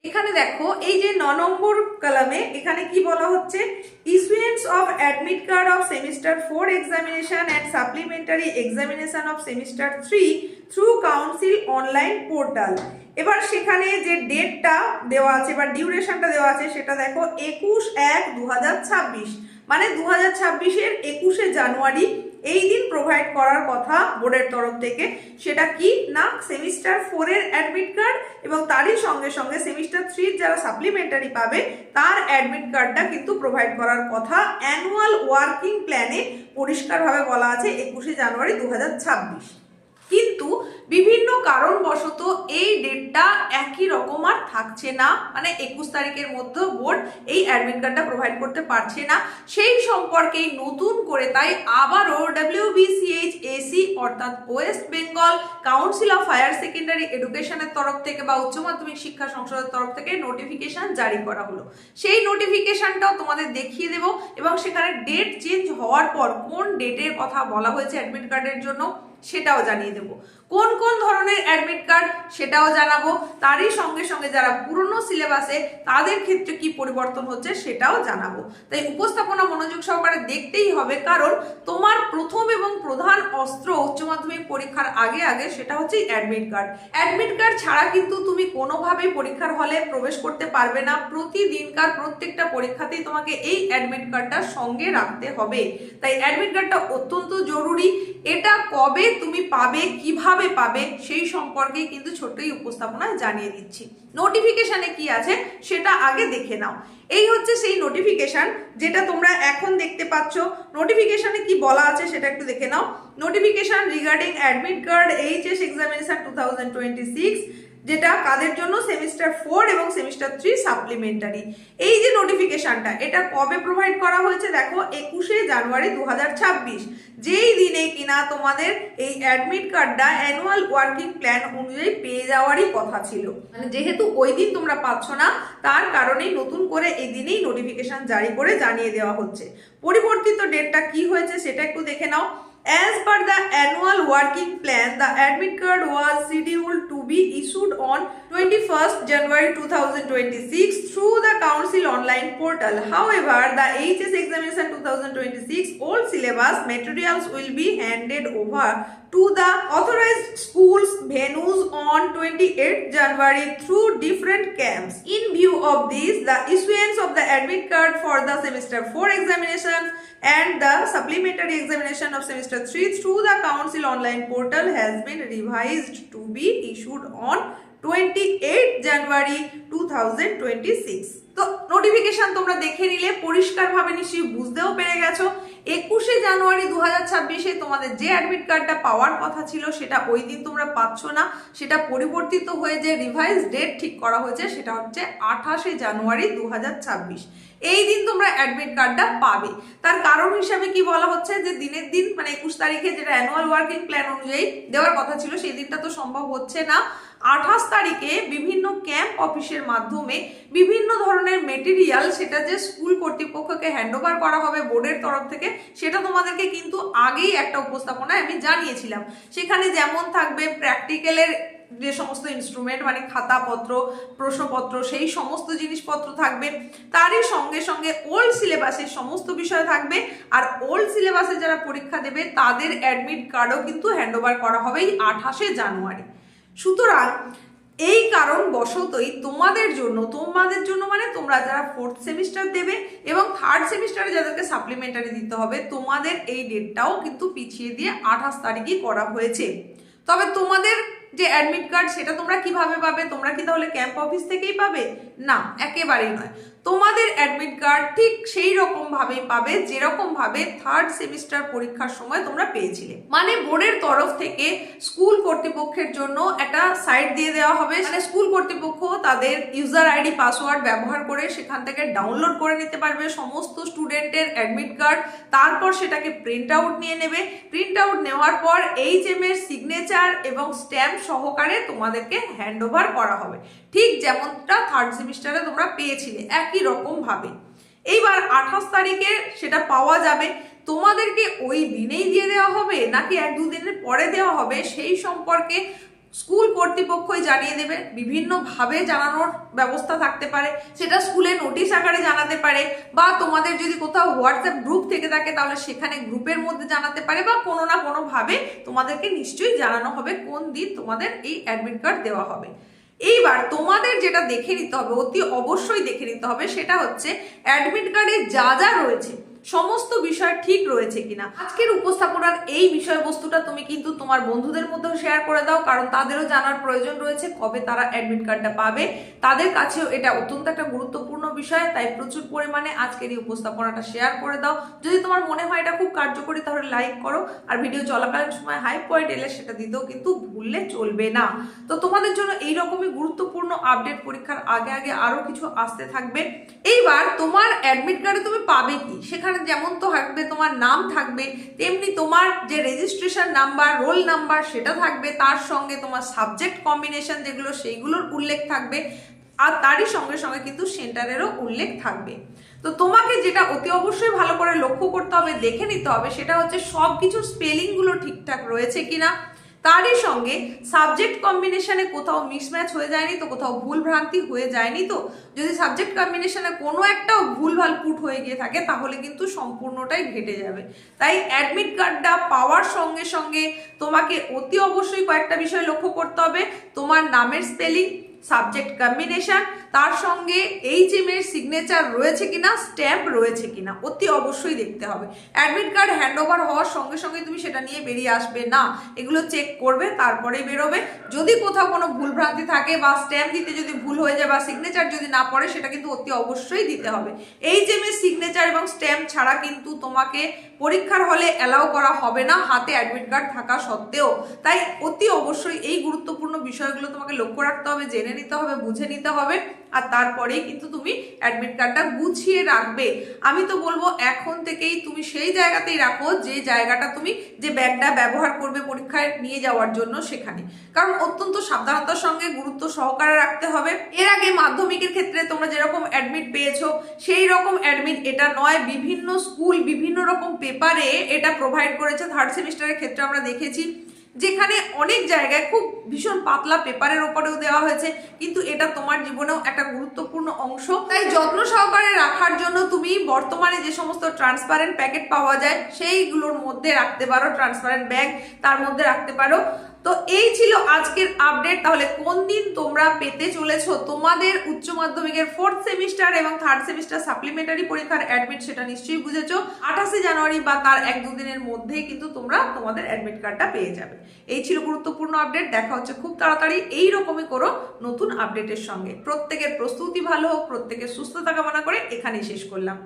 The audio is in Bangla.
এখানে দেখো এই যে 9 নম্বর কলামে এখানে কি বলা হচ্ছে, issuance of admit card of semester 4 examination and supplementary examination of semester 3 through council online portal. এবার সেখানে যে ডেটটা দেওয়া আছে বা ডিউরেশনটা দেওয়া আছে সেটা দেখো 21/1/2026, মানে 2026-এর 21শে জানুয়ারি এই দিন প্রোভাইড করার কথা বোর্ডের তরফ থেকে। সেটা কি না, সেমিস্টার 4-এর অ্যাডমিট কার্ড এবং তারই সঙ্গে সঙ্গে সেমিস্টার 3 যারা সাপ্লিমেন্টারি পাবে তার অ্যাডমিট কার্ডটা কিন্তু প্রোভাইড করার কথা। অ্যানুয়াল ওয়ার্কিং প্ল্যানে পরিষ্কারভাবে বলা আছে 21শে জানুয়ারি 2026। কিন্তু বিভিন্ন কারণবশত এই ডেটটা একই রকম আর থাকছে না, মানে 21 তারিখের মধ্যে বোর্ড এই অ্যাডমিট কার্ডটা প্রোভাইড করতে পারছে না। সেই সম্পর্কে নতুন করে তাই আবারও WBCHAC অর্থাৎ West Bengal council of higher secondary এডুকেশনের তরফ থেকে বা উচ্চ মাধ্যমিক শিক্ষা সংসদের তরফ থেকে নোটিফিকেশন জারি করা হলো। সেই নোটিফিকেশনটাও তোমাদের দেখিয়ে দেব এবং সেখানে ডেট চেঞ্জ হওয়ার পর কোন ডেটের কথা বলা হয়েছে অ্যাডমিট কার্ডের জন্য সেটাও জানিয়ে দেবো। কোন কোন ধরনের অ্যাডমিট কার্ড সেটাও জানাবো, তারই সঙ্গে সঙ্গে যারা পুরনো সিলেবাসে তাদের ক্ষেত্রে কি পরিবর্তন হচ্ছে সেটাও জানাবো। তাই উপস্থাপনা মনোযোগ সহকারে দেখতেই হবে, কারণ তোমার প্রথম এবং প্রধান অস্ত্র উচ্চ মাধ্যমিক পরীক্ষার আগে আগে সেটা হচ্ছে অ্যাডমিট কার্ড। অ্যাডমিট কার্ড ছাড়া কিন্তু তুমি কোনোভাবেই পরীক্ষার হলে প্রবেশ করতে পারবে না। প্রতিদিনকার প্রত্যেকটা পরীক্ষাতেই তোমাকে এই অ্যাডমিট কার্ডটা সঙ্গে রাখতে হবে। তাই অ্যাডমিট কার্ডটা অত্যন্ত জরুরি। এটা কবে তুমি পাবে, কিভাবে পাবে সেই সম্পর্কে কিন্তু ছোট্টই উপস্থাপনায় জানিয়ে দিচ্ছি। নোটিফিকেশনে কি আছে সেটা আগে দেখে নাও। এই হচ্ছে সেই নোটিফিকেশন যেটা তোমরা এখন দেখতে পাচ্ছ। নোটিফিকেশনে কি বলা আছে সেটা একটু দেখে নাও। Notification regarding admit card HS examination 2026, যেটা কাদের জন্য, সেমিস্টার 4 এবং সেমিস্টার 3 সাপ্লিমেন্টারি। এই যে নোটিফিকেশনটা এটা কবে প্রোভাইড করা হয়েছে দেখো 21শে জানুয়ারি 2026, যেই দিনে কিনা তোমাদের এই অ্যাডমিট কার্ডটা অ্যানুয়াল ওয়ার্কিং প্ল্যান অনুযায়ী পেয়ে যাওয়ারই কথা ছিল। মানে যেহেতু ওই দিন তোমরা পাচ্ছ না তার কারণেই নতুন করে এই দিনেই নোটিফিকেশন জারি করে জানিয়ে দেওয়া হচ্ছে। পরিবর্তিত ডেটটা কি হয়েছে সেটা একটু দেখে নাও। As per the annual working plan, the admit card was scheduled to be issued on 21st January 2026 through the Council online portal. However, the HS examination 2026 all syllabus materials will be handed over to the authorized schools venues on 28th January through different camps. In view of this, the issuance of the admit card for the semester 4 examinations and the supplementary examination of semester 3 through the council online portal has been revised to be issued on 28 January 2026. তো নোটিফিকেশন তোমরা দেখে নিলে পরিষ্কারভাবে নিশ্চয়ই বুঝতেও পেরে গেছো 21শে জানুয়ারি 2026-এ তোমাদের যে অ্যাডমিট কার্ডটা পাওয়ার কথা ছিল সেটা ওই দিন তোমরা পাচ্ছ না। সেটা পরিবর্তিত হয়ে যে রিভাইজ ডেট ঠিক করা হয়েছে সেটা হচ্ছে 28শে জানুয়ারি 2026। এই দিন তোমরা অ্যাডমিট কার্ডটা পাবে। তার কারণ হিসাবে কি বলা হচ্ছে যে দিনের দিন মানে 21 তারিখে যেটা অ্যানুয়াল ওয়ার্কিং প্ল্যান অনুযায়ী দেওয়ার কথা ছিল সেই দিনটা তো সম্ভব হচ্ছে না। 28 তারিখে বিভিন্ন ক্যাম্প অফিসের মাধ্যমে বিভিন্ন ধরনের মেটেরিয়াল সেটা যে স্কুল কর্তৃপক্ষকে হ্যান্ডওভার করা হবে বোর্ডের তরফ থেকে সেটা তোমাদেরকে কিন্তু আগেই একটা উপস্থাপনায় আমি জানিয়েছিলাম। সেখানে যেমন থাকবে প্র্যাকটিক্যালের যে সমস্ত ইনস্ট্রুমেন্ট মানে খাতাপত্র প্রশ্নপত্র সেই সমস্ত জিনিসপত্র থাকবে, তারই সঙ্গে সঙ্গে ওল্ড সিলেবাসের সমস্ত বিষয় থাকবে। আর ওল্ড সিলেবাসে যারা পরীক্ষা দেবে তাদের অ্যাডমিট কার্ডও কিন্তু হ্যান্ডওভার করা হবে এই 28শে জানুয়ারি। সুতরাং এই কারণ বশতই তোমাদের জন্য মানে তোমরা যারা 4th সেমিস্টার দেবে এবং 3rd সেমিস্টারে যাদেরকে সাপ্লিমেন্টারি দিতে হবে তোমাদের এই ডেটটাও কিন্তু পিছিয়ে দিয়ে 28 তারিখই করা হয়েছে। তবে তোমাদের যে অ্যাডমিট কার্ড সেটা তোমরা কিভাবে পাবে? তোমরা কি তাহলে ক্যাম্প অফিস থেকেই পাবে? না, একেবারেই নয়। তোমাদের অ্যাডমিট কার্ড ঠিক সেই রকম ভাবেই পাবে যেরকম ভাবে 3rd সেমিস্টার পরীক্ষার সময় তোমরা পেয়েছিলে। মানে বোর্ডের তরফ থেকে স্কুল কর্তৃপক্ষের জন্য একটা সাইট দিয়ে দেওয়া হবে। মানে স্কুল কর্তৃপক্ষ তাদের ইউজার আইডি পাসওয়ার্ড ব্যবহার করে সেখান থেকে ডাউনলোড করে নিতে পারবে সমস্ত স্টুডেন্টের অ্যাডমিট কার্ড। তারপর সেটাকে প্রিন্ট আউট নিয়ে নেবে। প্রিন্ট আউট নেওয়ার পর HM এর সিগনেচার এবং স্ট্যাম্প সহকারে তোমাদেরকে হ্যান্ডওভার করা হবে, ঠিক যেমনটা 3rd সেমিস্টারে তোমরা পেয়েছিলে একই রকম ভাবে। এইবার 28 তারিখে সেটা পাওয়া যাবে। তোমাদেরকে ওই দিনেই দিয়ে দেওয়া হবে নাকি 1-2 দিনের পরে দেওয়া হবে সেই সম্পর্কে স্কুল কর্তৃপক্ষই জানিয়ে দেবে, বিভিন্নভাবে জানানোর ব্যবস্থা থাকতে পারে, সেটা স্কুলে নোটিশ আকারে জানাতে পারে, বা তোমাদের যদি কোথাও হোয়াটসঅ্যাপ গ্রুপ থেকে থাকে তাহলে সেখানে গ্রুপের মধ্যে জানাতে পারে, বা কোনো না কোনোভাবে তোমাদেরকে নিশ্চয়ই জানানো হবে কোন দিন তোমাদের এই অ্যাডমিট কার্ড দেওয়া হবে। এইবার তোমাদের যেটা দেখে নিতে হবে, অতি অবশ্যই দেখে নিতে হবে, সেটা হচ্ছে অ্যাডমিট কার্ডে যা যা রয়েছে সমস্ত বিষয় ঠিক রয়েছে কিনা। আজকের উপস্থাপনার এই বিষয়বস্তুটা তুমি কিন্তু তোমার বন্ধুদের মধ্যেও শেয়ার করে দাও, কারণ তাদেরও জানার প্রয়োজন রয়েছে কবে তারা অ্যাডমিট কার্ডটা পাবে, তাদের কাছেও এটা অত্যন্ত একটা গুরুত্বপূর্ণ বিষয়। তাই প্রচুর পরিমাণে আজকের এই উপস্থাপনাটা শেয়ার করে দাও। যদি তোমার মনে হয় এটা খুব কার্যকরী তাহলে লাইক করো, আর ভিডিও চলাকালীন সময় হাই পয়েন্ট এলে সেটা দিতেও কিন্তু ভুললে চলবে না। তো তোমাদের জন্য এইরকমই গুরুত্বপূর্ণ আপডেট পরীক্ষার আগে আগে আরো কিছু আসতে থাকবে। এইবার তোমার অ্যাডমিট কার্ডে তুমি পাবে কি, সেখানে যেমন তো থাকবে তোমার নাম থাকবে, তেমনি তোমার যে রেজিস্ট্রেশন নাম্বার, রোল নাম্বার সেটা থাকবে, তার সঙ্গে তোমার সাবজেক্ট কম্বিনেশন যেগুলো সেইগুলোর উল্লেখ থাকবে, আর তারই সঙ্গে সঙ্গে কিন্তু সেন্টারেরও উল্লেখ থাকবে। তো তোমাকে যেটা অতি অবশ্যই ভালো করে লক্ষ্য করতে হবে, দেখে নিতে হবে, সেটা হচ্ছে সব কিছুর স্পেলিংগুলো ঠিকঠাক রয়েছে কিনা, তারই সঙ্গে সাবজেক্ট কম্বিনেশনে কোথাও মিসম্যাচ হয়ে যায়নি তো, কোথাও ভুল ভ্রান্তি হয়ে যায়নি তো। যদি সাবজেক্ট কম্বিনেশনে কোনো একটা ভুলভাল পুট হয়ে গিয়ে থাকে তাহলে কিন্তু সম্পূর্ণটাই ঘেটে যাবে। তাই অ্যাডমিট কার্ডটা পাওয়ার সঙ্গে সঙ্গে তোমাকে অতি অবশ্যই কয়েকটা বিষয় লক্ষ্য করতে হবে, তোমার নামের স্পেলিং, সাবজেক্ট কম্বিনেশন, তার সঙ্গে HM এর সিগনেচার রয়েছে কিনা, স্ট্যাম্প রয়েছে কিনা, অতি অবশ্যই দেখতে হবে। অ্যাডমিট কার্ড হ্যান্ড ওভার হওয়ার সঙ্গে সঙ্গে তুমি সেটা নিয়ে বেরিয়ে আসবে না, এগুলো চেক করবে তারপরেই বেরোবে। যদি কোথাও কোনো ভুলভ্রান্তি থাকে বা স্ট্যাম্প দিতে যদি ভুল হয়ে যায় বা সিগনেচার যদি না পড়ে সেটা কিন্তু অতি অবশ্যই দিতে হবে। HM এর সিগনেচার এবং স্ট্যাম্প ছাড়া কিন্তু তোমাকে পরীক্ষার হলে অ্যালাউ করা হবে না, হাতে অ্যাডমিট কার্ড থাকা সত্ত্বেও। তাই অতি অবশ্যই এই গুরুত্বপূর্ণ বিষয়গুলো তোমাকে লক্ষ্য রাখতে হবে, জেনে নিতে হবে, বুঝে নিতে হবে, আর তারপরেই কিন্তু তুমি অ্যাডমিট কার্ডটা গুছিয়ে রাখবে। আমি তো বলবো এখন থেকেই তুমি সেই জায়গাতেই রাখো যে জায়গাটা তুমি যে ব্যাগটা ব্যবহার করবে পরীক্ষায় নিয়ে যাওয়ার জন্য সেখানে, কারণ অত্যন্ত সাবধানতার সঙ্গে গুরুত্ব সহকারে রাখতে হবে। এর আগে মাধ্যমিকের ক্ষেত্রে তোমরা যেরকম অ্যাডমিট পেয়েছো সেই রকম অ্যাডমিট এটা নয়, বিভিন্ন স্কুল বিভিন্ন রকম পেপারে এটা প্রোভাইড করেছে। থার্ড সেমিস্টারের ক্ষেত্রে আমরা দেখেছি যেখানে অনেক জায়গায় খুব ভীষণ পাতলা পেপারের ওপরেও দেওয়া হয়েছে, কিন্তু এটা তোমার জীবনেও একটা গুরুত্বপূর্ণ অংশ। তাই যত্ন সহকারে রাখার জন্য তুমি বর্তমানে যে সমস্ত ট্রান্সপারেন্ট প্যাকেট পাওয়া যায় সেইগুলোর মধ্যে রাখতে পারো, ট্রান্সপারেন্ট ব্যাগ তার মধ্যে রাখতে পারো। তো এই ছিল আজকের আপডেট। তাহলে কোন দিন তোমরা পেতে চলেছো তোমাদের উচ্চ মাধ্যমিকের 4th সেমিস্টার এবং 3rd সেমিস্টার সাপ্লিমেন্টারি পরীক্ষার অ্যাডমিট সেটা নিশ্চয়ই বুঝেছো। 28শে জানুয়ারি বা তার 1-2 দিনের মধ্যেই কিন্তু তোমরা তোমাদের অ্যাডমিট কার্ডটা পেয়ে যাবে। এই ছিল গুরুত্বপূর্ণ আপডেট। দেখা হচ্ছে খুব তাড়াতাড়ি এইরকমই করো নতুন আপডেটের সঙ্গে। প্রত্যেকের প্রস্তুতি ভালো হোক, প্রত্যেকের সুস্থতা কামনা করে এখানেই শেষ করলাম।